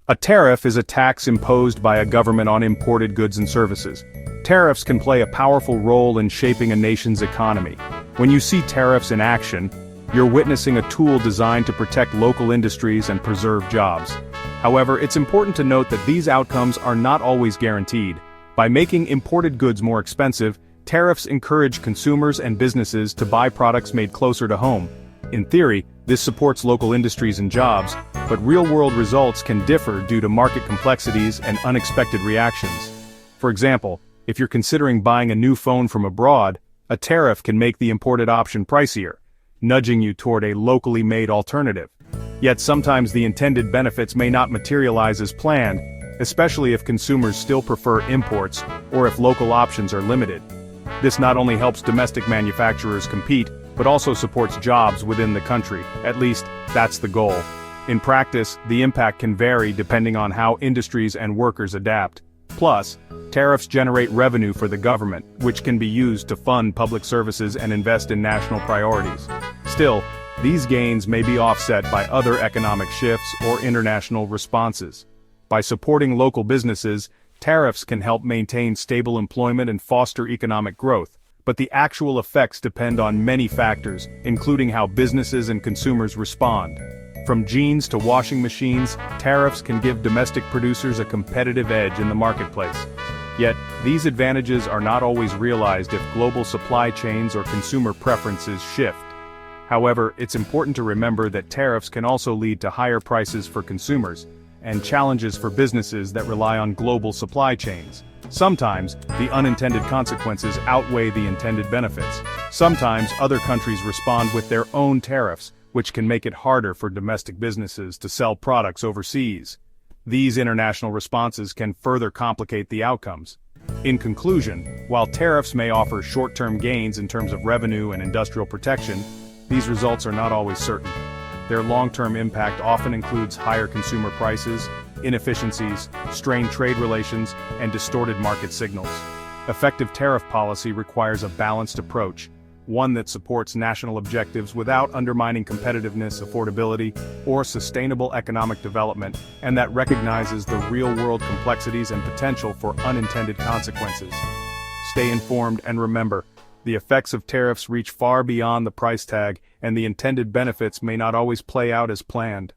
A tariff is a tax imposed by a government on imported goods and services. Tariffs can play a powerful role in shaping a nation's economy. When you see tariffs in action, you're witnessing a tool designed to protect local industries and preserve jobs. However, it's important to note that these outcomes are not always guaranteed. By making imported goods more expensive, tariffs encourage consumers and businesses to buy products made closer to home. In theory, this supports local industries and jobs, but real-world results can differ due to market complexities and unexpected reactions. For example, if you're considering buying a new phone from abroad, a tariff can make the imported option pricier, nudging you toward a locally made alternative. Yet sometimes the intended benefits may not materialize as planned, especially if consumers still prefer imports or if local options are limited. This not only helps domestic manufacturers compete, but also supports jobs within the country. At least, that's the goal. In practice, the impact can vary depending on how industries and workers adapt. Plus, tariffs generate revenue for the government, which can be used to fund public services and invest in national priorities. Still, these gains may be offset by other economic shifts or international responses. By supporting local businesses, tariffs can help maintain stable employment and foster economic growth. But the actual effects depend on many factors, including how businesses and consumers respond. From jeans to washing machines, tariffs can give domestic producers a competitive edge in the marketplace. Yet, these advantages are not always realized if global supply chains or consumer preferences shift. However, it's important to remember that tariffs can also lead to higher prices for consumers, and challenges for businesses that rely on global supply chains. Sometimes, the unintended consequences outweigh the intended benefits. Sometimes, other countries respond with their own tariffs, which can make it harder for domestic businesses to sell products overseas. These international responses can further complicate the outcomes. In conclusion, while tariffs may offer short-term gains in terms of revenue and industrial protection, these results are not always certain. Their long-term impact often includes higher consumer prices, inefficiencies, strained trade relations, and distorted market signals. Effective tariff policy requires a balanced approach, one that supports national objectives without undermining competitiveness, affordability, or sustainable economic development, and that recognizes the real-world complexities and potential for unintended consequences. Stay informed and remember, the effects of tariffs reach far beyond the price tag, and the intended benefits may not always play out as planned.